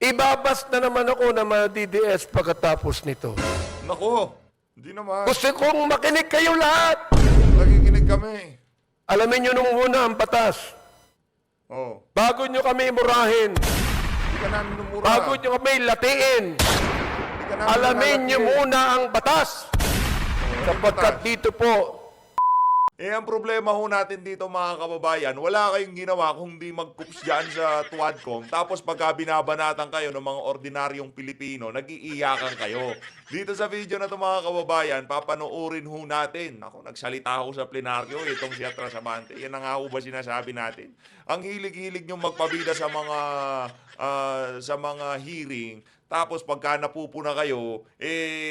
Ibabas na naman ako na ma-DDS pagkatapos nito. Nako, hindi naman. Gusto kong makinig kayo lahat. Nakikinig kami. Alamin nyo nung una ang batas. Oh, Bago nyo kami murahin. hindi ka namin numura. Bago nyo kami latiin. Hindi ka namin Alamin nyo nalaki. muna ang batas. Sapagkat dito po, Ang problema ho natin dito mga kababayan, wala kayong ginawa kung di mag-coops dyan sa Tuadcom. Tapos pagka binabanatan kayo ng mga ordinaryong Pilipino, nag-iiyakan kayo. Dito sa video na ito mga kababayan, papanoorin ho natin. Ako, nagsalita ako sa plenaryo, itong si Atras Amante. Yan ang nga ho ba sinasabi natin? Ang hilig-hilig nyo magpabida sa mga hearing. Tapos pagka napupuna kayo,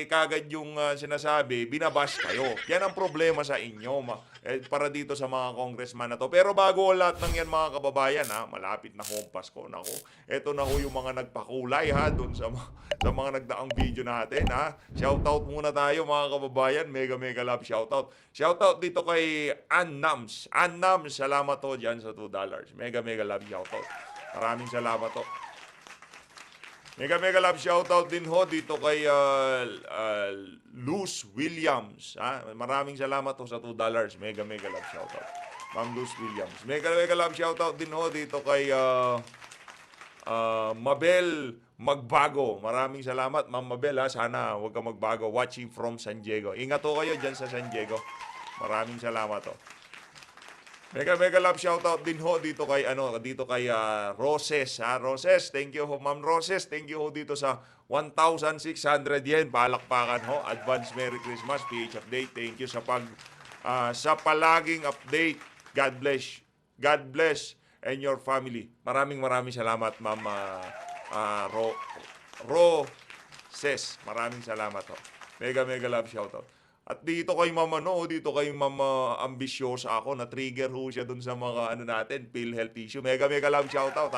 kagad yung sinasabi, binabash kayo. Yan ang problema sa inyo, para dito sa mga congressman na to. Pero bago lahat ng yan mga kababayan, malapit na home Pasko. Nako, eto na ho yung mga nagpakulay doon sa mga nagdaang video natin. Shoutout muna tayo mga kababayan. Mega love shoutout. Shoutout dito kay Ann Nams. Ann Nams, salamat to dyan sa $2. Mega love shoutout. Maraming salamat to. Mega love shoutout din ho dito kay Luz Williams. Maraming salamat ho sa $2. Mega love shoutout. Ma'am Luz Williams. Mega love shoutout din ho dito kay Mabel Magbago. Maraming salamat Ma'am Mabel Sana huwag ka magbago. Watching from San Diego. Ingat ho kayo dyan sa San Diego. Maraming salamat ho. Mega love shoutout din ho dito kay Roses. Roses, thank you ho Ma'am Roses. Thank you ho dito sa 1,600 yen. Palakpakan ho. Advance Merry Christmas PH update. Thank you sa sa palaging update. God bless. God bless and your family. Maraming salamat Ma'am Roses. Maraming salamat ho. Mega love shoutout. At dito kay Mama dito kay Mama ambisyosa ako, na-trigger ho siya dun sa mga natin, PhilHealth issue. Mega love shoutout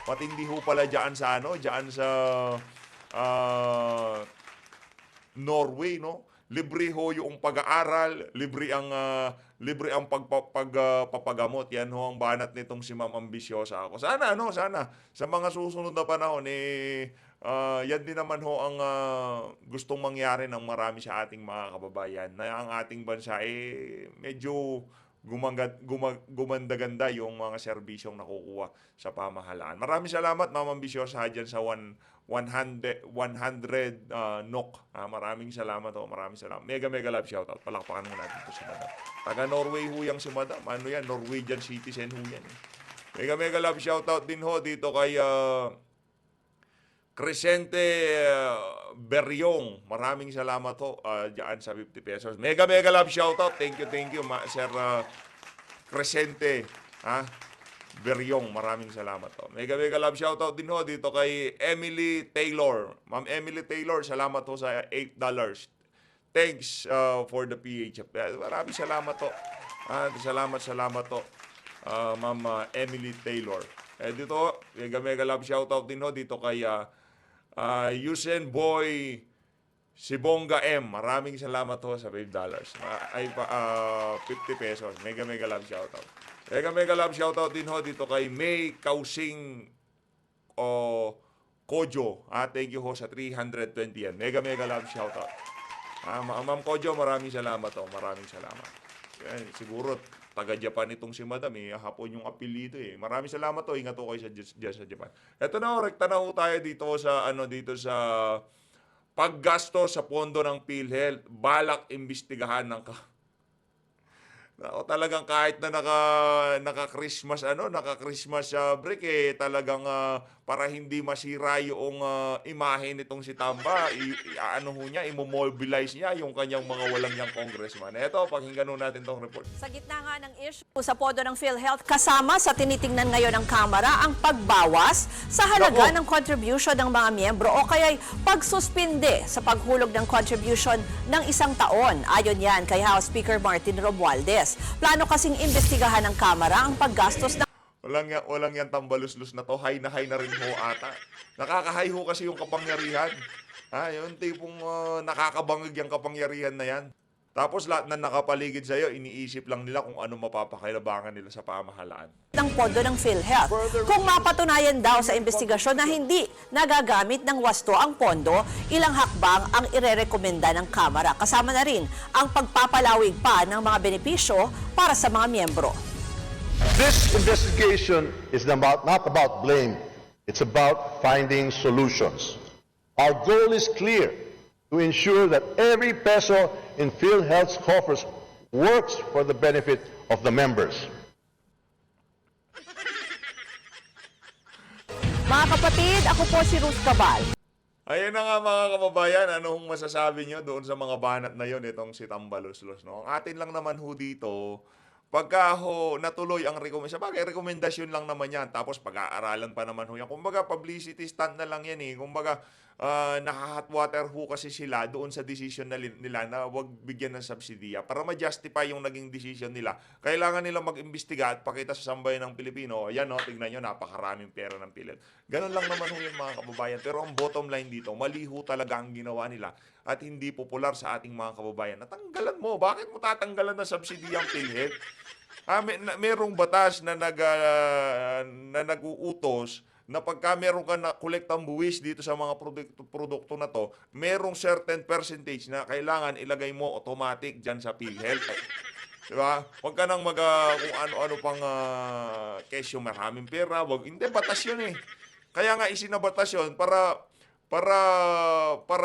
Matindi ho pala diyan sa Norway, no? Libre ho yung pag-aaral, libre ang pagpapagamot. Yan ho ang banat nitong si Ma'am ambisyosa ako. Sana sa mga susunod na panahon yan din naman ho ang gustong mangyari ng marami sa ating mga kababayan, na ang ating bansa medyo gumanda-ganda yung mga serbisyong nakukuha sa pamahalaan. Maraming salamat Ma'am ambisyosa dyan sa 100 NOK. Maraming salamat ho. Maraming salamat. Mega love shoutout. Palakpakan mo natin ito si Madam. Taga Norway ho yung si Madam. Ano yan? Norwegian citizen ho yan. Mega love shoutout din ho dito kay Crescente Beryong. Maraming salamat ho dyan sa 50 pesos. Mega love shoutout. Thank you Sir Crescente Beryong. Maraming salamat ho. Mega love shoutout din ho dito kay Emily Taylor. Ma'am Emily Taylor, salamat ho sa $8. Thanks for the PH. Maraming salamat ho. Salamat ho. Ma'am Emily Taylor. Dito, mega love shoutout din ho dito kay Usain Boy Sibonga M. Maraming salamat ho sa $5. 50 pesos. Mega love shoutout. Mega love shoutout din ho dito kay May Kausing Kojo. Thank you ho sa 320 yan. Mega love shoutout. Ma'am Kojo, maraming salamat ho. Maraming salamat. Siguro taga-Japan itong si Madam hapon yung apelido Maraming salamat ho. Ingat ho kayo dyan sa Japan. Ito na ho, rekta na ho tayo dito sa paggasto sa pondo ng PhilHealth. Balak imbestigahan ng talagang kahit na naka-Christmas break talagang para hindi masira yung imahe nitong si Tamba, imo-mobilize niya yung kanyang mga walang yang congressman. Ito, pakinggan natin tong report. Sa gitna nga ng issue sa pondo ng PhilHealth, kasama sa tinitingnan ngayon ng Kamara ang pagbawas sa halaga ng contribution ng mga miyembro o kaya'y pagsuspinde sa paghulog ng contribution ng 1 taon. Ayon yan kay House Speaker Martin Romualdez. Plano kasing imbestigahan ng Kamara ang paggastos ng Walang yan tambaluslus na to. High na rin ho ata. Nakakahay ho kasi yung kapangyarihan. Yung tipong nakakabangag yung kapangyarihan na yan. Tapos lahat na nakapaligid sa'yo, iniisip lang nila kung ano mapapakinabangan nila sa pamahalaan. ng pondo ng PhilHealth. Kung mapatunayan daw sa investigasyon na hindi nagagamit ng wasto ang pondo, ilang hakbang ang irerekomenda ng Kamara. Kasama na rin ang pagpapalawig pa ng mga benepisyo para sa mga miyembro. This investigation is not about blame. It's about finding solutions. Our goal is clear: to ensure that every peso in PhilHealth's coffers works for the benefit of the members. Mga kapatid, ako po si Ruth Cabal. Ayan na nga mga kababayan, anong masasabi nyo doon sa mga banat na yon itong si Tambaluslos, no? Ang atin lang naman ho dito, pagka ho natuloy ang rekomendasyon, sabagay rekomendasyon lang naman yan, tapos pag-aaralan pa naman ho yan. Kumbaga publicity stunt na lang yan eh. Kumbaga naka-hot water ho kasi sila doon sa decision nila na wag bigyan ng subsidiya para ma-justify yung naging decision nila. Kailangan nila mag-imbestiga at pakita sa sambayan ng Pilipino, ayan no, tignan nyo, napakaraming pera ng PhilHealth. Ganon lang naman ho yun mga kababayan. Pero ang bottom line dito, mali ho talaga ang ginawa nila at hindi popular sa ating mga kababayan. Natanggalan mo, bakit mo tatanggalan ng subsidiya ang PhilHealth? Merong batas na nag-uutos na pagka meron ka na kolektang buwis dito sa mga produkto na to, merong certain percentage na kailangan ilagay mo automatic dyan sa PhilHealth. Diba? Huwag ka nang kung ano-ano pang kesyo, maraming pera. Hindi, batas yun eh. Kaya nga isinabatas yun para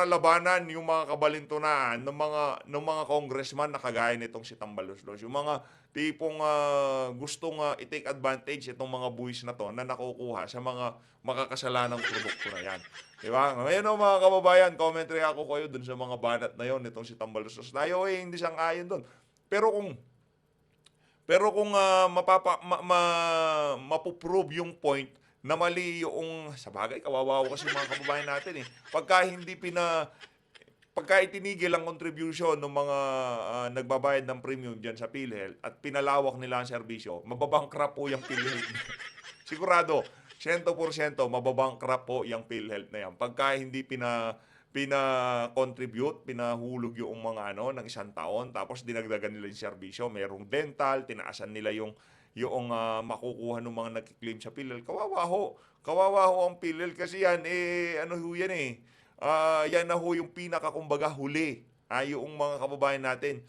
labanan yung mga kabalintunaan ng mga congressman na kagaya nitong si Tambaluslos. Yung mga tipong gustong i-take advantage itong mga buwis na to na nakukuha sa mga makakasalanang produkto na yan. Diba? Ngayon mga kababayan, commentary ako kayo dun sa mga banat na yon nitong si Tambaluslos. Tayo hindi sang-ayon dun. Pero kung mapuprove yung point na mali yung, sabagay, kawawa kasi mga kababayan natin eh. Pagka itinigil ang contribution ng mga nagbabayad ng premium dyan sa PhilHealth at pinalawak nila ang serbisyo, mababangkrap po yung PhilHealth. Sigurado, 100% mababangkrap po yung PhilHealth na yan. Pagka hindi pina-contribute, pinahulog yung mga ng isang taon, tapos dinagdagan nila yung serbisyo, merong dental, tinaasan nila yung makukuha ng mga nagkiklaim sa PhilHealth. Kawawa ho ang PhilHealth kasi yan, yan na ho yung pinakakumbaga huli. Yung mga kababayan natin,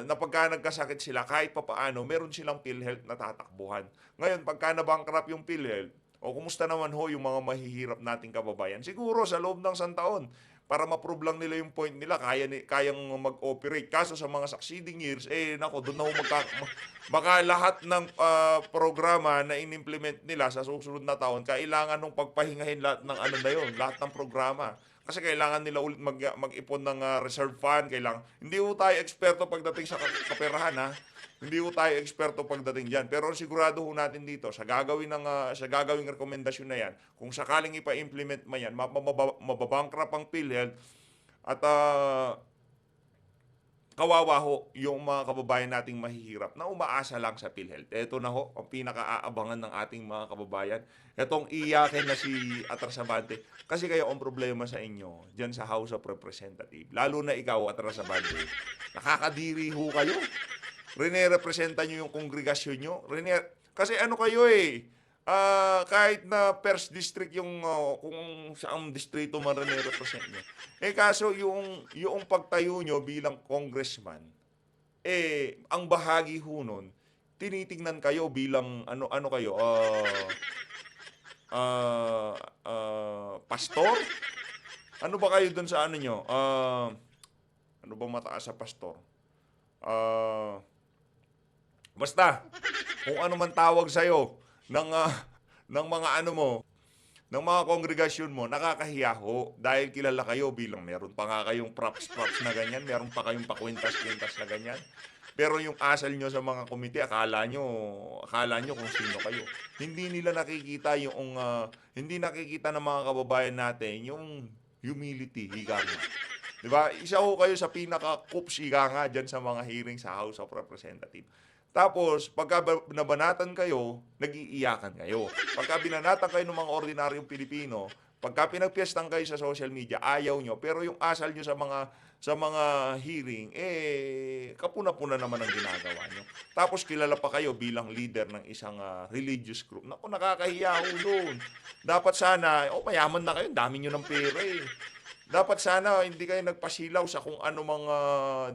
na pagka nagkasakit sila, kahit papaano, meron silang PhilHealth na tatakbuhan. Ngayon, pagka nabankrupt yung PhilHealth, o kumusta naman ho yung mga mahihirap nating kababayan, siguro sa loob ng 1 taon, para ma-prove lang nila yung point nila, kayang mag-operate. Kaso sa mga succeeding years, doon na ho baka lahat ng programa na in-implement nila sa susunod na taon, kailangan nung pagpahingahin lahat ng lahat ng programa. Kasi kailangan nila ulit mag-ipon ng reserve fund. Hindi ho tayo eksperto pagdating sa kaperahan, ha? Hindi ho tayo eksperto pagdating dyan. Pero sigurado ho natin dito, sa gagawing rekomendasyon na yan, kung sakaling ipa-implement man yan, mababankrupt ang PhilHealth at kawawa ho yung mga kababayan nating mahihirap na umaasa lang sa PhilHealth. Ito na ho, ang pinaka-aabangan ng ating mga kababayan. Itong iyakin na si Atrasabante. Kasi kayo ang problema sa inyo dyan sa House of Representatives. Lalo na ikaw, Atrasabante. Nakakadiri ho kayo. Rene-representa nyo yung kongregasyon nyo. Kasi kayo kahit na first district yung kung saang distrito man rene-represent nyo. Kaso yung pagtayo nyo bilang congressman, ang bahagi ho nun, tinitingnan kayo bilang pastor? Ano ba kayo dun sa nyo? Ano ba mataas sa pastor? Basta, kung ano man tawag sa'yo ng mga ng mga kongregasyon mo, nakakahiya ho dahil kilala kayo bilang meron pa nga kayong props na ganyan, meron pa kayong pakwintas-kwintas na ganyan. Pero yung asal nyo sa mga komite, akala nyo kung sino kayo. Hindi nakikita ng mga kababayan natin yung humility, higa nga. Diba? Isa ho kayo sa pinaka-coops, higa nga dyan sa mga hearing sa House of Representatives. Tapos, pagka nabanatan kayo, nag-iiyakan kayo. Pagka binanatan kayo ng mga ordinaryong Pilipino, Pagka pinagpiestang kayo sa social media, ayaw nyo. Pero yung asal nyo sa mga hearing, kapuna-puna naman ang ginagawa nyo. Tapos kilala pa kayo bilang leader ng isang religious group. Naku, nakakahiya ho doon. Dapat sana, mayaman na kayo, dami nyo ng pera eh. Dapat sana hindi kayo nagpasilaw sa kung ano mga,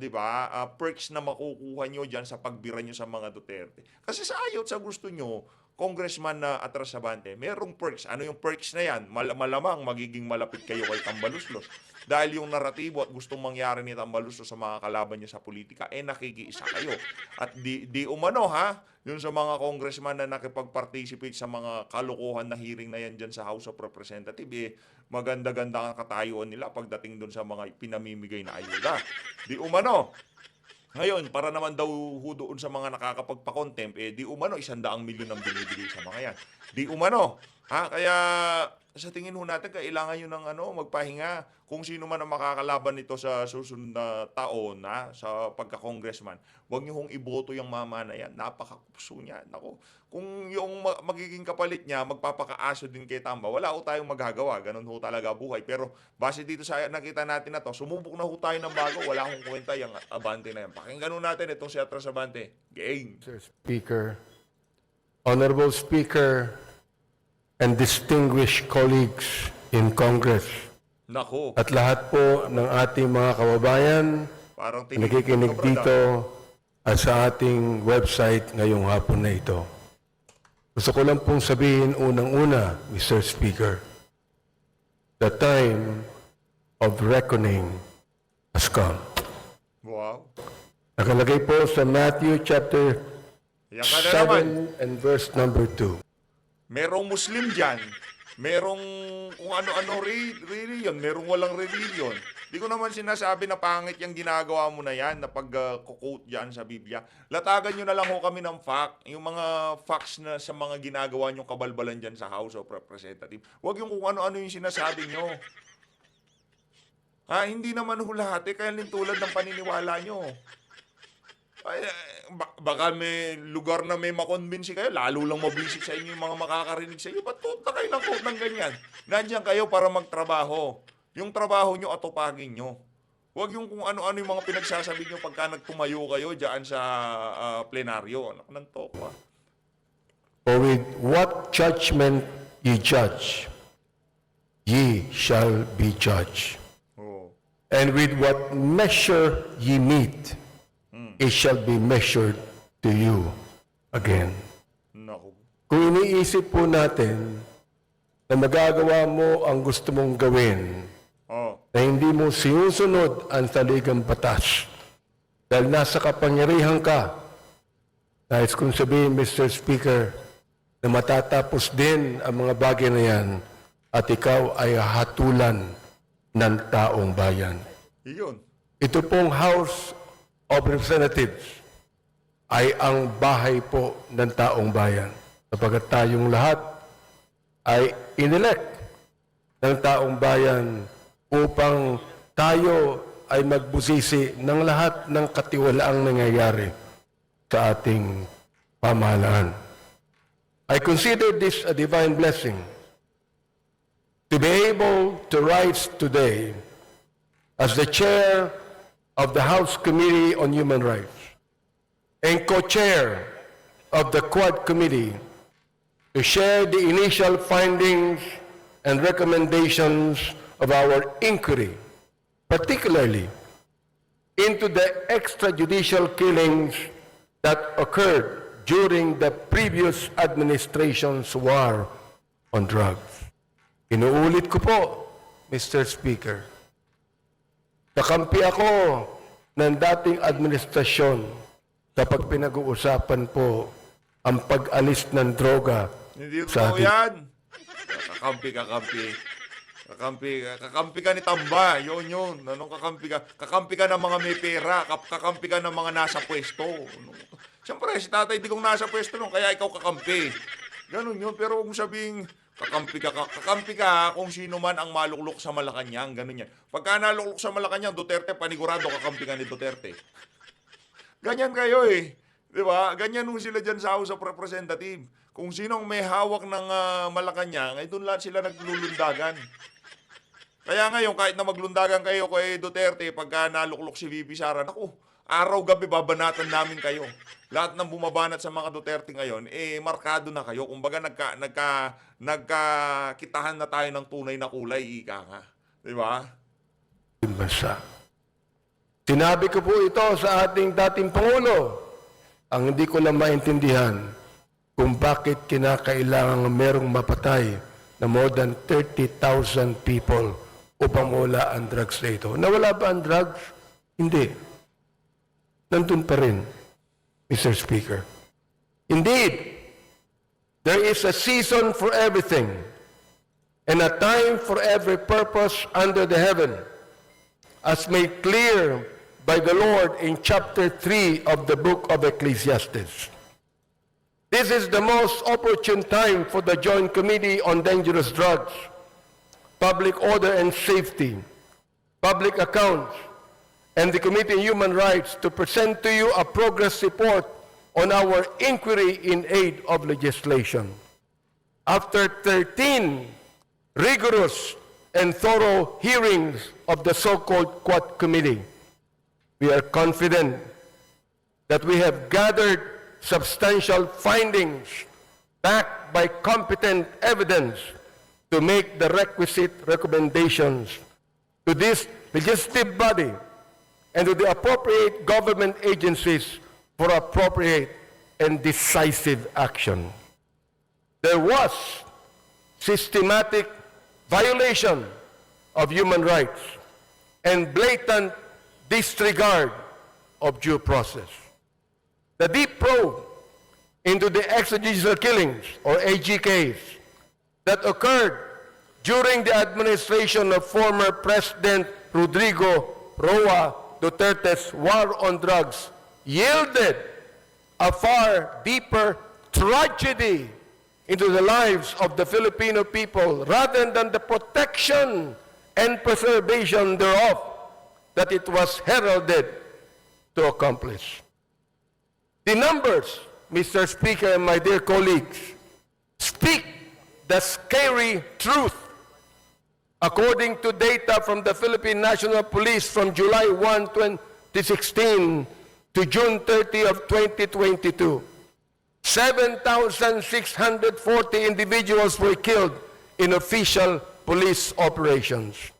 'di ba, perks na makukuha nyo diyan sa pagbira nyo sa mga Duterte. Kasi sa ayaw sa gusto nyo, Congressman na Atras Abante, merong perks. Ano yung perks na yan? Malamang magiging malapit kayo kay Tambaluslos. Dahil yung naratibo at gustong mangyari ni Tambaluslos sa mga kalaban niya sa politika, nakikiisa kayo. At di umano yung sa mga congressman na nakipag-participate sa mga kalokohan na hearing na yan dyan sa House of Representatives, maganda-ganda ang katayuan nila pagdating dun sa mga pinamimigay na ayuda. Di umano. Ngayon, para naman daw doon sa mga nakakapagpa-contempt, di umano 100 milyon ang binibigay sa mga yan. Di umano. Kaya sa tingin ho natin, kailangan nyo ng magpahinga. Kung sino man ang makakalaban nito sa susunod na taon, sa pagka-congressman, huwag nyo hong iboto yung mama na yan. Napakakupso niya. Nako, kung yung magiging kapalit niya, magpapakaaso din kay Tamba, wala ho tayong magagawa. Ganun ho talaga buhay. Pero base dito sa nakita natin na to, sumubok na ho tayo ng bago. Wala akong kwenta yung Abante na yan. Pakinggan ho natin itong si Atras Abante. Game! Mr. Speaker, Honorable Speaker, and distinguished colleagues in Congress, Nako, at lahat po ng ating mga kababayan parang na nakikinig dito at sa ating website ngayong hapon na ito. Gusto ko lang pong sabihin unang-una, Mr. Speaker, the time of reckoning has come. Wow. Nakalagay po sa Matthew chapter Yan ka na naman. 7 and verse number 2. Merong Muslim dyan. Merong kung ano-ano religion. Merong walang religion. Di ko naman sinasabi na pangit yung ginagawa mo na yan na pag-quote dyan sa Biblia. Latagan nyo na lang ho kami ng fact. Yung mga facts na sa mga ginagawa nyong kabalbalan dyan sa House of Representatives. Huwag yung kung ano-ano yung sinasabi nyo. Hindi naman ho lahat. Kaya tulad ng paniniwala nyo. Baka may lugar na may makonbinsi kayo, lalo lang mabisik sa inyo yung mga makakarinig sa inyo. Ba't quote na kayo ng quote ng ganyan? Nandiyan kayo para magtrabaho. Yung trabaho nyo, atupagin nyo. Huwag yung kung ano-ano yung mga pinagsasabi nyo pagka nagtumayo kayo dyan sa plenaryo. Anak ng topa. For with what judgment ye judge, ye shall be judged. Oh. And with what measure ye meet, it shall be measured to you again. Naku. Kung iniisip po natin na magagawa mo ang gusto mong gawin, Oh. na hindi mo sinusunod ang saligang batas, dahil nasa kapangyarihan ka, nais kong sabihin, Mr. Speaker, na matatapos din ang mga bagay na yan at ikaw ay hatulan ng taong bayan. Iyon. Ito pong House of Representatives ay ang bahay po ng taong bayan. Sapagat tayong lahat ay inelect ng taong bayan upang tayo ay magbusisi ng lahat ng katiwalaang nangyayari sa ating pamahalaan. I consider this a divine blessing to be able to rise today as the chair of the House Committee on Human Rights and co-chair of the Quad Committee to share the initial findings and recommendations of our inquiry, particularly into the extrajudicial killings that occurred during the previous administration's war on drugs. Inuulit ko po, Mr. Speaker, kakampi ako ng dating administrasyon kapag pinag-uusapan po ang pag-alis ng droga Hindi sa totoo ating... yan. Kakampi ka ni Tamba. Yun. Anong kakampi ka? Kakampi ka ng mga may pera. Kakampi ka ng mga nasa pwesto. Siyempre, si tatay di kong nasa pwesto nun, kaya ikaw kakampi. Ganun yun. Pero kung sabing kakampi ka kung sino man ang maluklok sa Malacanang. Ganun yan. Pagka naluklok sa Malacanang, Duterte, panigurado kakampi ka ni Duterte. Ganyan kayo eh. Di ba? Ganyan nung sila dyan sa House of Representative. Kung sinong may hawak ng Malacanang, ay doon lahat sila naglulundagan. Kaya ngayon, kahit na maglundagan kayo kay Duterte, pagka naluklok si VP Sara, naku, araw-gabi babanatan namin kayo. Lahat ng bumabanat sa mga Duterte ngayon, markado na kayo. Kumbaga, nagkakitahan na tayo ng tunay na kulay, ika nga. Di ba? Bansa. Sinabi ko po ito sa ating dating Pangulo. Ang hindi ko lang maintindihan kung bakit kinakailangan merong mapatay na more than 30,000 people upang mawala ang drugs na ito. Nawala ba ang drugs? Hindi. Nandun pa rin, Mr. Speaker. Indeed, there is a season for everything and a time for every purpose under the heaven, as made clear by the Lord in chapter 3 of the book of Ecclesiastes. This is the most opportune time for the Joint Committee on Dangerous Drugs, Public Order and Safety, Public Accounts, and the Committee on Human Rights to present to you a progress report on our inquiry in aid of legislation. After 13 rigorous and thorough hearings of the so-called Quad Committee, we are confident that we have gathered substantial findings backed by competent evidence to make the requisite recommendations to this legislative body and to the appropriate government agencies for appropriate and decisive action. There was systematic violation of human rights and blatant disregard of due process. The deep probe into the extrajudicial killings, or AGKs, that occurred during the administration of former President Rodrigo Roa Duterte's war on drugs yielded a far deeper tragedy into the lives of the Filipino people rather than the protection and preservation thereof that it was heralded to accomplish. The numbers, Mr. Speaker and my dear colleagues, speak the scary truth. According to data from the Philippine National Police from July 1, 2016 to June 30 of 2022, 7,640 individuals were killed in official police operations.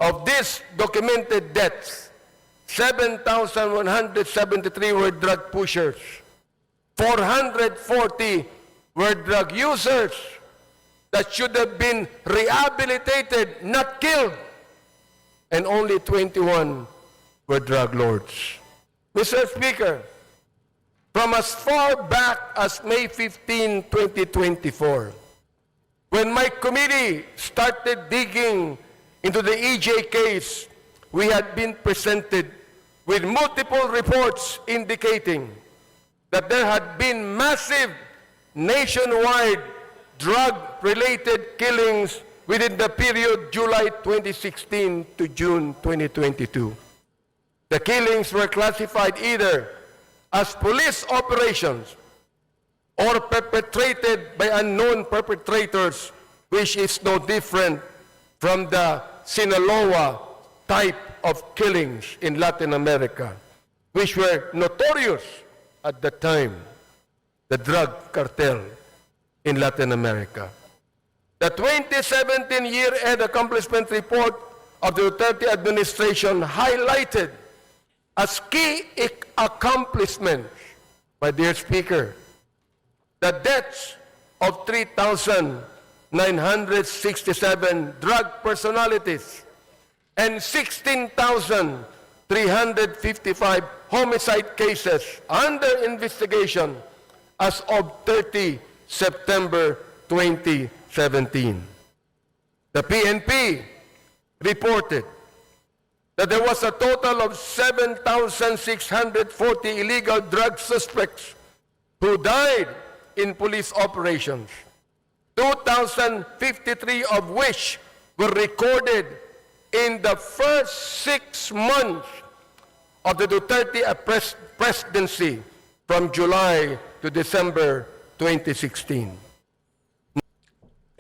Of these documented deaths, 7,173 were drug pushers, 440 were drug users that should have been rehabilitated, not killed, and only 21 were drug lords. Mr. Speaker, from as far back as May 15, 2024, when my committee started digging into the EJ case, we had been presented with multiple reports indicating that there had been massive nationwide drug-related killings within the period July 2016 to June 2022. The killings were classified either as police operations or perpetrated by unknown perpetrators, which is no different from the Sinaloa type of killings in Latin America, which were notorious at the time, the drug cartel in Latin America. The 2017 year-end accomplishment report of the Duterte administration highlighted as key accomplishments, my dear Speaker, the deaths of 3,967 drug personalities and 16,355 homicide cases under investigation as of 30 September 2017. The PNP reported that there was a total of 7,640 illegal drug suspects who died in police operations, 2,053 of which were recorded in the first 6 months of the Duterte presidency, from July to December 2016.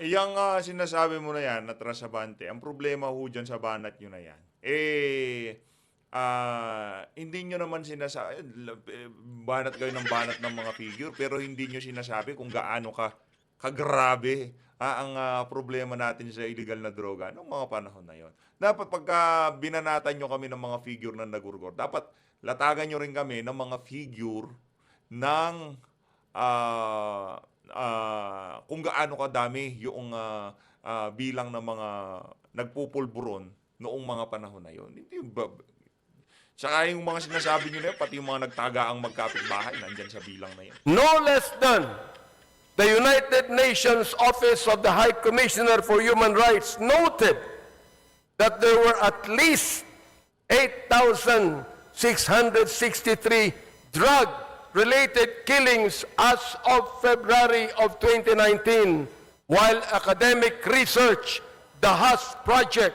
Yang sinasabi mo na yan, na Trasabante, ang problema ho dyan sa banat nyo na yan, hindi nyo naman sinasabi, banat kayo ng banat ng mga figure, pero hindi nyo sinasabi kung gaano kagrabe ang problema natin sa illegal na droga noong mga panahon na yon. Dapat pagka binanatan nyo kami ng mga figure na nagurgor, dapat latagan nyo rin kami ng mga figure ng kung gaano kadami yung bilang ng mga nagpupulburon noong mga panahon na yon. Saka yung mga sinasabi nyo na yun, pati yung mga nagtagaang magkapitbahay, nandyan sa bilang na yun. No less than the United Nations Office of the High Commissioner for Human Rights noted that there were at least 8,663 drug-related killings as of February of 2019, while academic research, the HUS project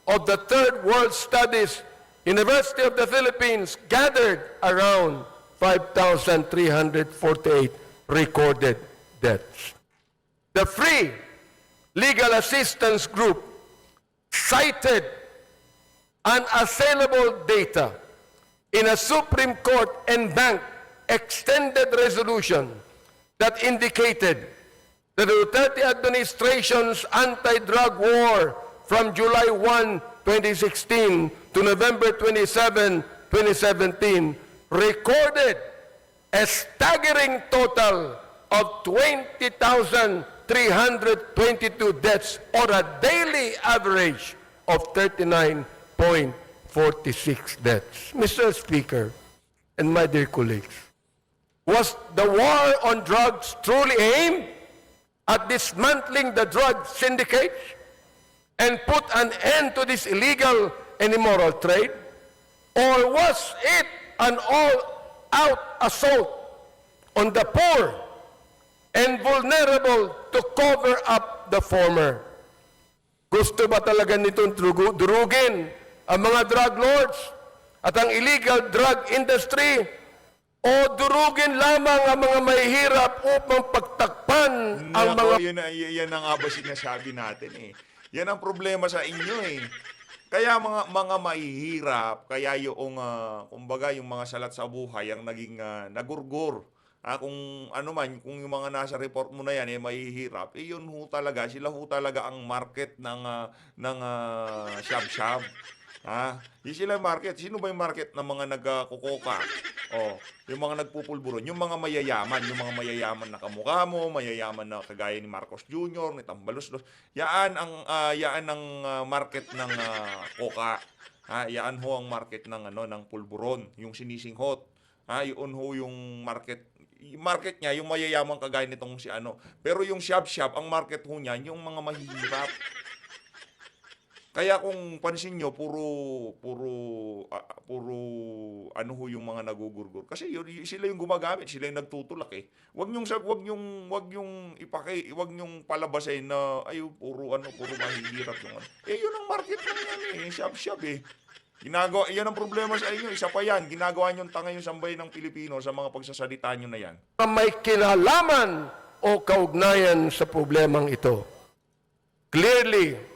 of the Third World Studies, University of the Philippines, gathered around 5,348 recorded deaths. The Free Legal Assistance Group cited unassailable data in a Supreme Court en banc extended resolution that indicated that the Duterte administration's anti-drug war from July 1, 2016 to November 27, 2017 recorded a staggering total of 20,322 deaths, or a daily average of 39.46 deaths. Mr. Speaker and my dear colleagues, was the war on drugs truly aimed at dismantling the drug syndicates and put an end to this illegal and immoral trade? Or was it an all-out assault on the poor and vulnerable to cover up the former? Gusto ba talaga nitong durugin ang mga drug lords at ang illegal drug industry, o durugin lamang ang mga mahihirap upang pagtakpan ang mga... Yan ang nga ba sinasabi natin eh. Yan ang problema sa inyo eh. Kaya mga mahihirap, kaya yung, kumbaga yung mga salat sa buhay ang naging nagurgur. Kung ano man, kung yung mga nasa report mo na yan mahihirap, yun ho talaga, sila ho talaga ang market ng shab-shab. Yung sila market. Sino ba yung market ng mga nagkukoka? Yung mga nagpupulburon, yung mga mayayaman, na kamukha mo, mayayaman na kagaya ni Marcos Jr., ni Tambaluslos. Yaan ang market ng koka. Yaan ho ang market ng ng pulburon, yung sinisinghot. Yun ho yung market niya, yung mayayaman kagaya nitong si ano. Pero yung shab-shab, ang market ho niyan, yung mga mahihirap. Kaya kung pansin nyo, puro ano ho yung mga nagugurgur. Kasi sila yung gumagamit, sila yung nagtutulak eh. Wag nyong palabasin na puro mahihirap yung ano. Yun ang market lang yan eh, shab-shab eh. Yan ang problema sa inyo. Isa pa yan, ginagawa nyo tanga yung sambay ng Pilipino sa mga pagsasalita nyo na yan. May kinalaman o kaugnayan sa problemang ito. Clearly,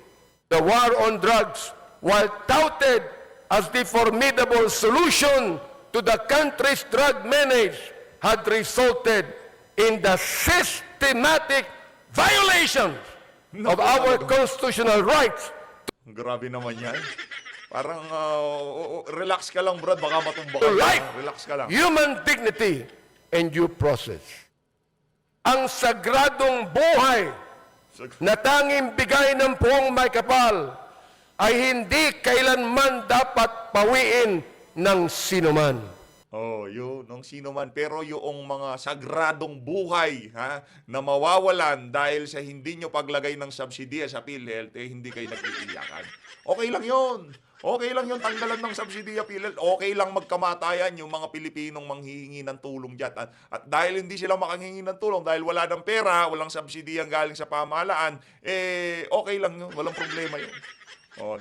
the war on drugs, while touted as the formidable solution to the country's drug menace, had resulted in the systematic violations of our constitutional rights. Grabe naman yan. Parang relax ka lang, Brad, baka matumba To ka. life, Relax ka lang. human dignity, and due process. Ang sagradong buhay na tanging bigay ng puong may kapal ay hindi kailanman dapat pawiin ng sinuman. Yun, ng sino man. Pero yung mga sagradong buhay na mawawalan dahil sa hindi nyo paglagay ng subsidiya sa PhilHealth, hindi kayo nag-iiyakan. Okay lang yun. Okay lang yung tanggalan ng subsidiya PhilHealth. Okay lang magkamatayan yung mga Pilipinong manghihingi ng tulong dyan. At dahil hindi sila makanghingi ng tulong, dahil wala ng pera, walang subsidiya galing sa pamahalaan, okay lang yun. Walang problema yun.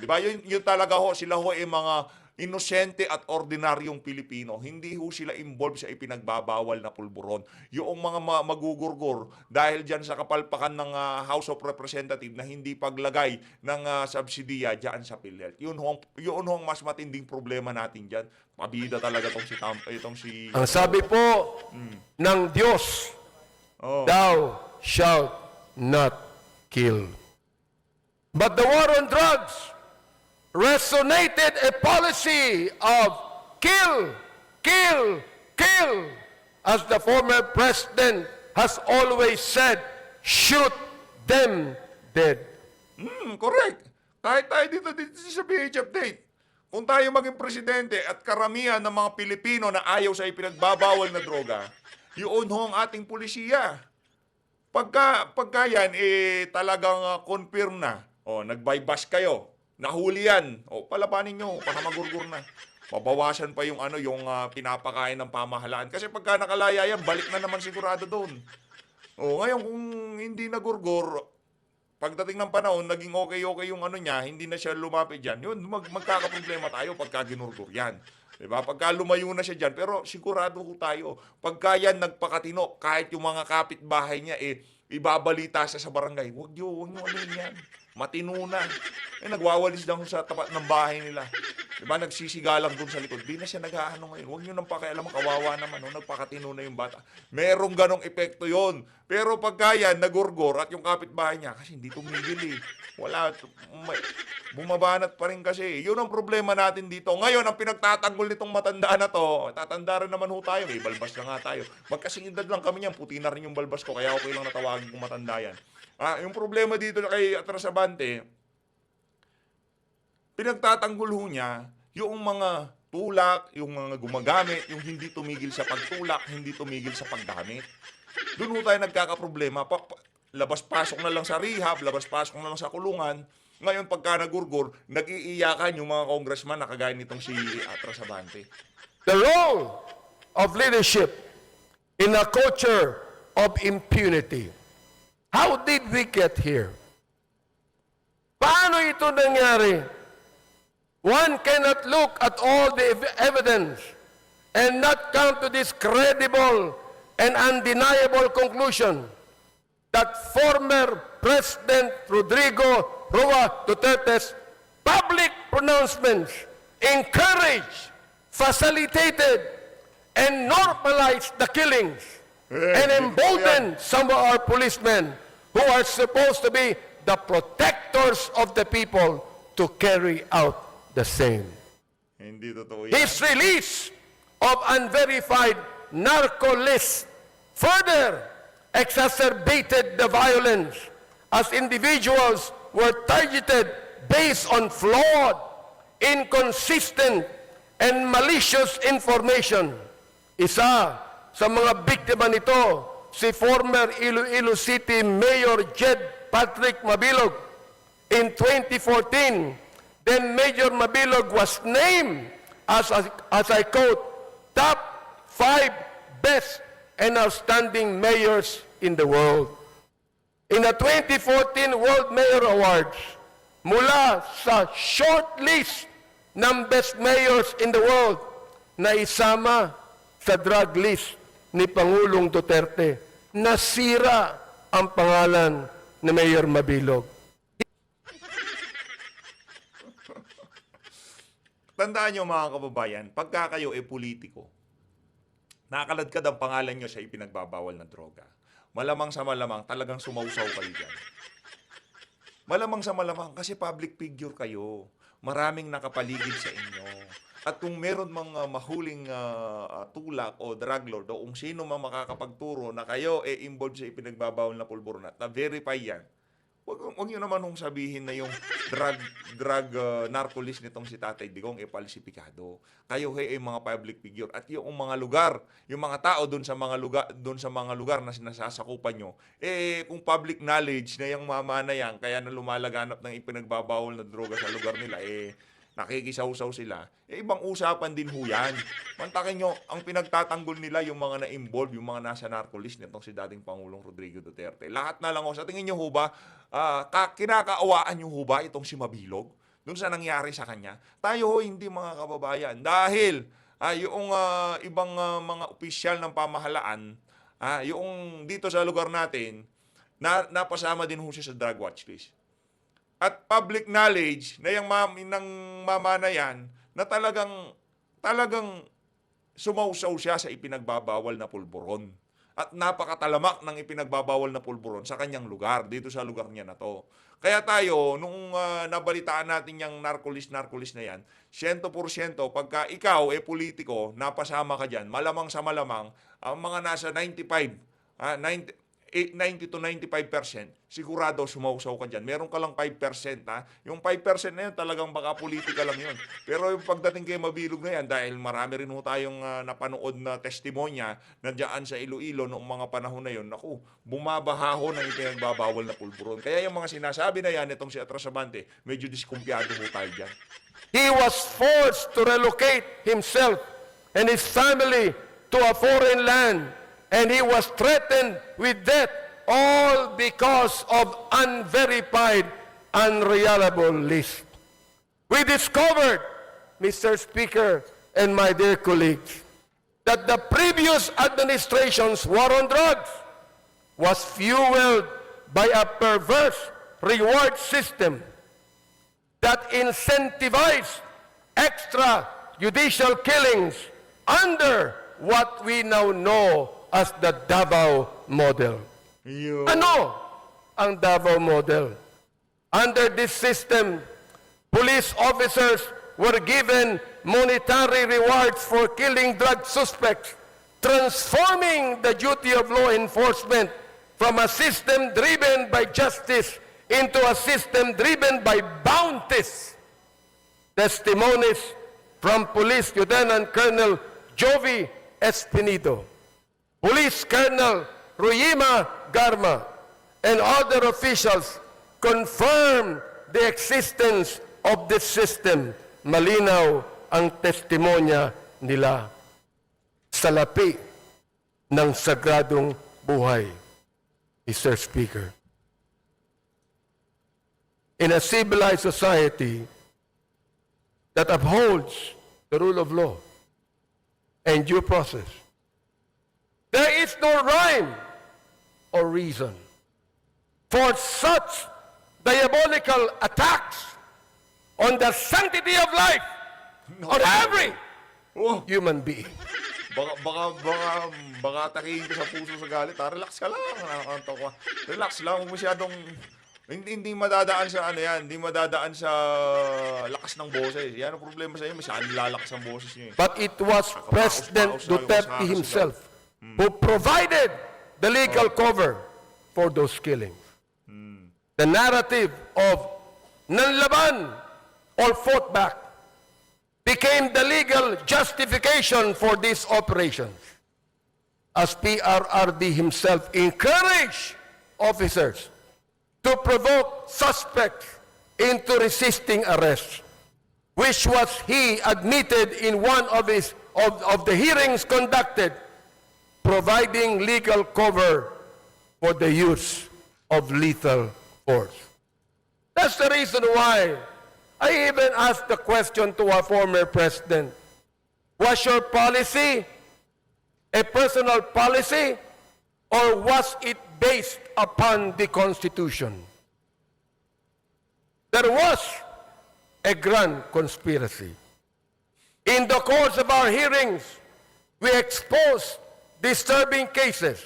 Di ba? Yun talaga ho, sila ho mga inosente at ordinaryong Pilipino. Hindi ho sila involved sa ipinagbabawal na pulburon. Yung mga magugurgur dahil dyan sa kapalpakan ng House of Representatives na hindi paglagay ng subsidiya dyan sa PhilHealth. Yun ho ang mas matinding problema natin dyan. Mabida talaga itong si Ang sabi po ng Diyos, thou shalt not kill. But the war on drugs resonated a policy of kill, kill, kill. As the former president has always said, shoot them dead. Correct. Kahit tayo dito sa PH Update, kung tayo maging presidente at karamihan ng mga Pilipino na ayaw sa ipinagbabawal na droga, yun ho ang ating pulisiya. Pagka yan, talagang confirm na. Nag-bypass kayo. Nahuli yan. Palabanin nyo. Baka magurgur na. Pabawasan pa yung pinapakain ng pamahalaan. Kasi pagka nakalaya yan, balik na naman sigurado doon. Ngayon kung hindi nagurgur, pagdating ng panahon, naging okay yung niya, hindi na siya lumapit dyan, yun, magkakaproblema tayo pagka ginurgur yan. Diba? Pagka lumayo na siya dyan, pero sigurado ko tayo, pagka yan nagpakatino, kahit yung mga kapitbahay niya, ibabalita sa barangay, huwag nyo yan. Matino na. Nagwawalis lang sa tapat ng bahay nila. Diba? Nagsisigalang doon sa likod. Di na siya nag-aano ngayon. Huwag nyo nang pakialam, kawawa naman. Nagpakatino na yung bata. Merong ganong epekto yon. Pero pagka yan, nagurgor at yung kapitbahay niya, kasi hindi tumigil Wala. Bumabanat pa rin kasi. Yun ang problema natin dito. Ngayon, ang pinagtatanggol nitong matanda na to, tatanda rin naman ho tayo. May balbas na nga tayo. Magkasing edad lang kami niyan. Puti na rin yung balbas ko. Kaya okay lang natawagin kong matanda yan. Yung problema dito kay Atrasabante, pinagtatanggol ho niya yung mga tulak, yung mga gumagamit, yung hindi tumigil sa pagtulak, hindi tumigil sa paggamit. Doon ho tayo nagkakaproblema. Labas-pasok na lang sa rehab, labas-pasok na lang sa kulungan. Ngayon, pagka nagurgur, nag-iiyakan yung mga congressman na kagaya nitong si Atrasabante. The role of leadership in a culture of impunity. How did we get here? Paano ito nangyari? One cannot look at all the evidence and not come to this credible and undeniable conclusion that former President Rodrigo Roa Duterte's public pronouncements encouraged, facilitated, and normalized the killings and emboldened some of our policemen who are supposed to be the protectors of the people to carry out the same. Hindi totoo yan. His release of unverified narco lists further exacerbated the violence as individuals were targeted based on flawed, inconsistent, and malicious information. Isa sa mga biktima nito, si former Iloilo City Mayor Jed Patrick Mabilog. In 2014, then Mayor Mabilog was named as I quote, top 5 best and outstanding mayors in the world. In the 2014 World Mayor Awards, mula sa short list ng best mayors in the world na isama sa drug list ni Pangulong Duterte, nasira ang pangalan ni Mayor Mabilog. Tandaan nyo mga kababayan, pagka kayo politiko, nakaladkad ang pangalan nyo sa ipinagbabawal na droga. Malamang sa malamang, talagang sumausaw kayo dyan. Malamang sa malamang, kasi public figure kayo. Maraming nakapaligid sa inyo. At kung meron mga mahuling tulak o drug lord o kung sino mang makakapagturo na kayo involved sa ipinagbabawal na pulburon at na-verify yan, huwag nyo naman hong sabihin na yung drug narco list nitong si Tatay Digong palsipikado. Kayo ay mga public figure at yung mga lugar, yung mga tao doon sa mga lugar na sinasasakupan nyo, kung public knowledge na yung mama na yan, kaya na lumalaganap ng ipinagbabawal na droga sa lugar nila, nakikisaw-saw sila, ibang usapan din ho yan. Mantakin nyo, ang pinagtatanggol nila yung mga na-involve, yung mga nasa narco list nitong si dating Pangulong Rodrigo Duterte. Lahat na lang ho. Sa tingin nyo ho ba, kinakaawaan nyo ho ba itong si Mabilog? dun sa nangyari sa kanya. Tayo ho hindi, mga kababayan, dahil yung ibang mga opisyal ng pamahalaan, yung dito sa lugar natin, napasama din ho siya sa drug watch list. At public knowledge na yung ng mama na yan, na talagang sumausaw siya sa ipinagbabawal na pulburon. At napakatalamak ng ipinagbabawal na pulburon sa kanyang lugar, dito sa lugar niya na to. Kaya tayo, nung nabalitaan natin yung narcolis na yan, 100% pagka ikaw politiko, napasama ka dyan, malamang sa malamang, ang mga nasa 90 to 95%, sigurado sumausaw ka dyan. Meron ka lang 5%, Yung 5% na yun, talagang baka politika lang yun. Pero yung pagdating kay Mabilog na yan, dahil marami rin ho tayong napanood na testimonya na dyan sa Iloilo noong mga panahon na yun, naku, bumabaha ho ng ipinagbabawal na pulburon. Kaya yung mga sinasabi na yan, itong si Atras Abante, medyo diskumpiyado ho tayo dyan. He was forced to relocate himself and his family to a foreign land, and he was threatened with death, all because of unverified, unreliable list. We discovered, Mr. Speaker and my dear colleagues, that the previous administration's war on drugs was fueled by a perverse reward system that incentivized extrajudicial killings under what we now know as the Davao model. Ano ang Davao model? Under this system, police officers were given monetary rewards for killing drug suspects, transforming the duty of law enforcement from a system driven by justice into a system driven by bounties. Testimonies from Police Lieutenant Colonel Jovi Espinido, Police Colonel Ruyima Garma, and other officials confirm the existence of this system. Malinaw ang testimonya nila. Salapi ng sagradong buhay, Mr. Speaker. In a civilized society that upholds the rule of law and due process, there is no rhyme or reason for such diabolical attacks on the sanctity of life on every human being. Baka atakihin ko sa puso sa galit. Relax ka lang. Relax lang. Huwag masyadong... Hindi madadaan sa hindi madadaan sa lakas ng boses. Yan ang problema sa iyo, masyadong lalakas ang boses niyo. But it was President Duterte himself who provided the legal cover for those killings. The narrative of nanlaban or fought back became the legal justification for these operations, as PRRD himself encouraged officers to provoke suspects into resisting arrest, which was he admitted in one of the hearings conducted, providing legal cover for the use of lethal force. That's the reason why I even asked the question to our former president, was your policy a personal policy, or was it based upon the Constitution? There was a grand conspiracy. In the course of our hearings, we exposed disturbing cases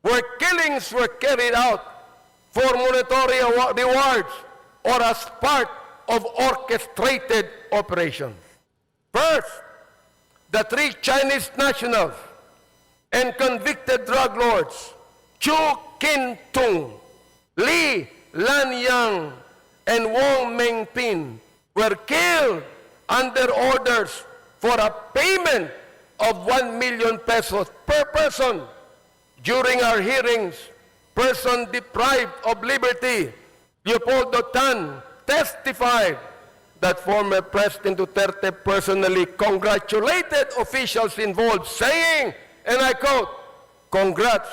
where killings were carried out for monetary rewards or as part of orchestrated operations. First, the 3 Chinese nationals and convicted drug lords Chu Kin-tung, Li Lanyang, and Wong Mengpin were killed under orders for a payment of 1 million pesos per person. During our hearings, person deprived of liberty, Leopoldo Tan, testified that former President Duterte personally congratulated officials involved, saying, and I quote, "Congrats,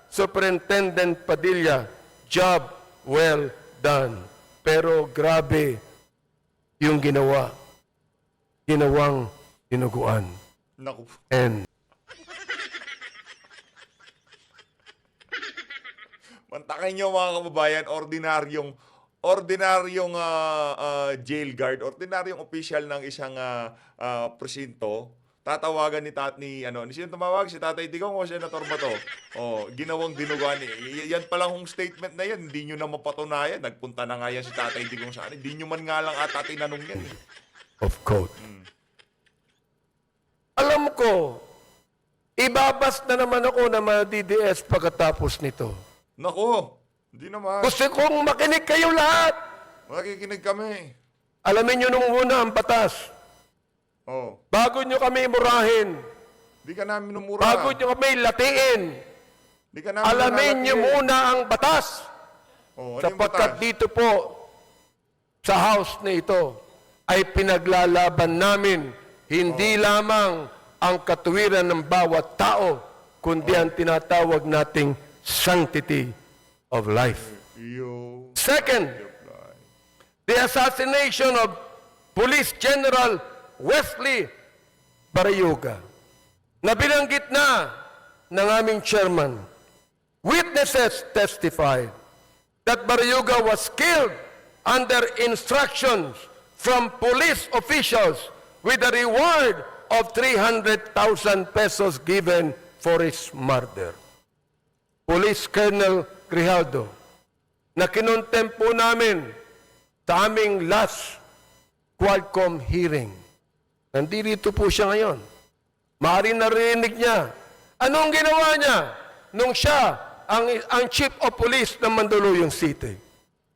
Superintendent Padilla, job well done." Pero grabe, yung ginawang dinuguan. Naku. And Mantakin nyo mga kababayan, ordinaryong jail guard, ordinaryong official ng isang presinto, tatawagan ni sino tumawag? Si Tatay Digong o Senator Bato? Oh, ginawang dinuguan. Yan palang hong statement na yan, hindi nyo na mapatunayan. Nagpunta na nga yan si Tatay Digong sa akin. Hindi nyo man nga lang ata tinanong yan. of quote. Alam ko, ibabas na naman ako ng mga DDS pagkatapos nito. Nako, hindi naman. Gusto kong makinig kayo lahat. Makikinig kami. Alamin nyo nung muna ang batas. Oh, Bago nyo kami murahin. di ka namin minumura. Bago nyo kami latiin. Di ka namin Alamin nyo nalalatin. muna ang batas. Oh, ano yung Sapagkat batas? dito po, sa house na ito, ay pinaglalaban namin hindi lamang ang katuwiran ng bawat tao, kundi ang tinatawag nating sanctity of life. Yo. Second, the assassination of Police General Wesley Barayoga, na binanggit na ng aming chairman. Witnesses testified that Barayoga was killed under instructions from police officials with a reward of 300,000 pesos given for his murder. Police Colonel Grijaldo, na kinontempo namin sa aming last Qualcomm hearing. Nandito po siya ngayon. Maaaring narinig niya. Anong ginawa niya nung siya ang Chief of Police ng Mandaluyong City?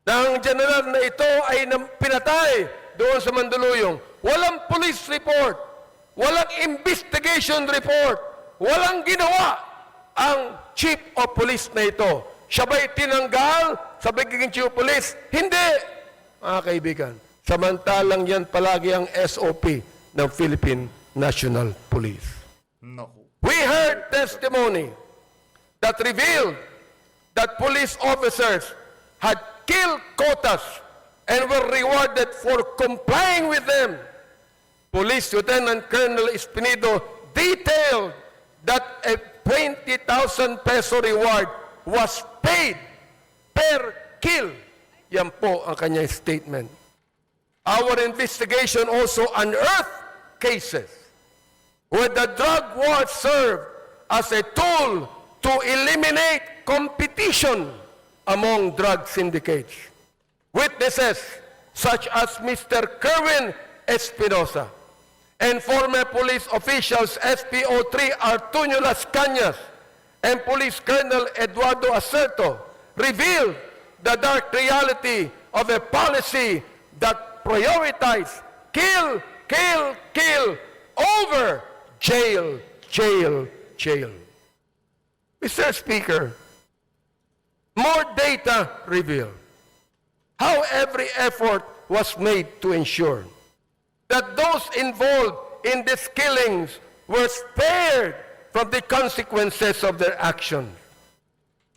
Na ang general na ito ay pinatay doon sa Mandaluyong. Walang police report. Walang investigation report. Walang ginawa ang Chief of Police na ito. Siya ba'y tinanggal sa pagiging Chief of Police? Hindi, mga kaibigan. Samantalang yan palagi ang SOP ng Philippine National Police. Naku. We heard testimony that revealed that police officers had killed quotas and were rewarded for complying with them. Police Lieutenant Colonel Espinido detailed that a 20,000 peso reward was paid per kill. Yan po ang kanyang statement. Our investigation also unearthed cases where the drug war served as a tool to eliminate competition among drug syndicates. Witnesses such as Mr. Kerwin Espinosa and former police officials SPO3 Artunio Las Cañas and Police Colonel Eduardo Acerto revealed the dark reality of a policy that prioritized kill, kill, kill over jail, jail, jail. Mr. Speaker, more data revealed how every effort was made to ensure that those involved in these killings were spared from the consequences of their actions.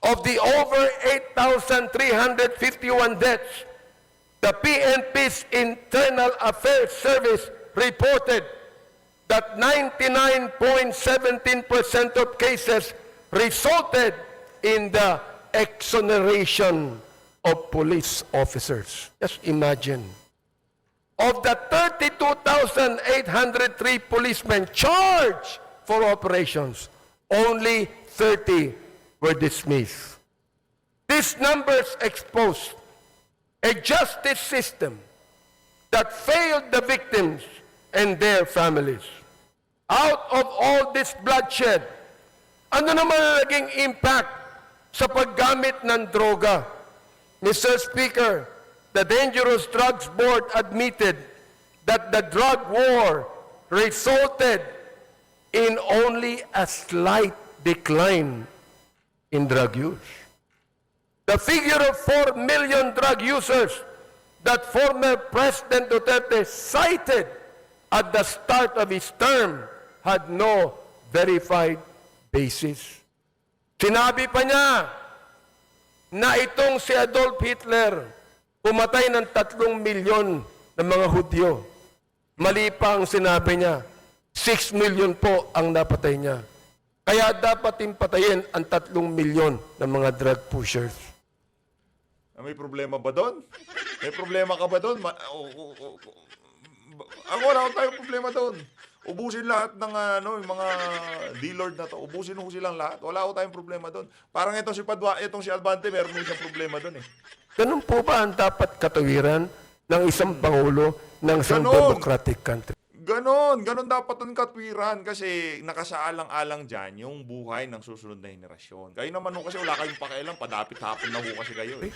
Of the over 8,351 deaths, the PNP's Internal Affairs Service reported that 99.17% of cases resulted in the exoneration of police officers. Just imagine. Of the 32,803 policemen charged for operations, only 30 were dismissed. These numbers expose a justice system that failed the victims and their families. Out of all this bloodshed, ano naman ang naging impact sa paggamit ng droga? Mr. Speaker, the Dangerous Drugs Board admitted that the drug war resulted in only a slight decline in drug use. The figure of 4 million drug users that former President Duterte cited at the start of his term had no verified basis. Sinabi pa niya na itong si Adolf Hitler pumatay ng 3 milyon ng mga Hudyo. Mali pa ang sinabi niya. 6 million po ang napatay niya. Kaya dapat din patayin ang 3 milyon ng mga drug pushers. May problema ba doon? May problema ka ba doon? Wala tayong problema doon. Ubusin lahat ng yung mga D-Lord na to. Ubusin ho silang lahat. Wala ko tayong problema doon. Parang itong si Albante, meron din siyang problema doon eh. Ganun po ba ang dapat katawiran ng isang pangulo ng isang Ganon. democratic country? Ganon dapat ang katwiran kasi nakasaalang-alang dyan yung buhay ng susunod na henerasyon. Kayo naman ho kasi wala kayong pakialam, padapit hapon na ho kasi kayo eh.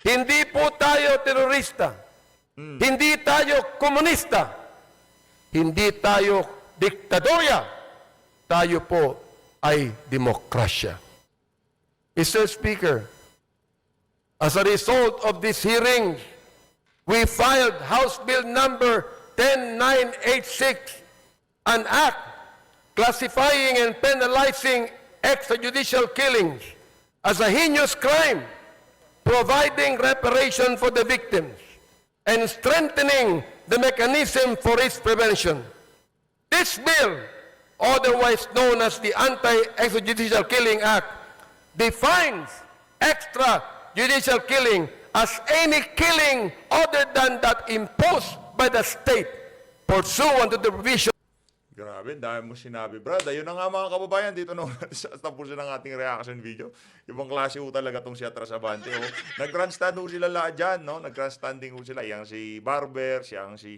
Hindi po tayo terorista. Hindi tayo komunista. Hindi tayo diktadorya. Tayo po ay demokrasya. Mr. Speaker, as a result of this hearing, we filed House Bill number 10986, an act classifying and penalizing extrajudicial killings as a heinous crime, providing reparation for the victims, and strengthening the mechanism for its prevention. This bill, otherwise known as the Anti-Extrajudicial Killing Act, defines extrajudicial killing as any killing other than that imposed by the state pursuant to the provision. Grabe, dami mo sinabi, Brad. Ayun na nga mga kababayan, dito na sa tapusin ng ating reaction video. Ibang klase ho talaga tong si Atras Abante. Oh. Nag-grandstand ho sila lahat dyan, no? Nag-grandstanding ho sila. Yang si Barber, siyang si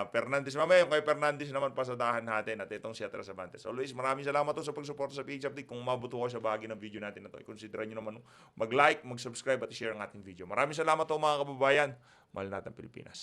Fernandez. Mamaya, yung kay Fernandez naman pasadahan natin at itong si Atras Abante. So, Luis, maraming salamat ho sa pagsuporta sa PH Update. Kung mabuto ko sa bahagi ng video natin na to, i-consider nyo naman mag-like, mag-subscribe at i-share ang ating video. Maraming salamat ho mga kababayan. Mahal natin Pilipinas.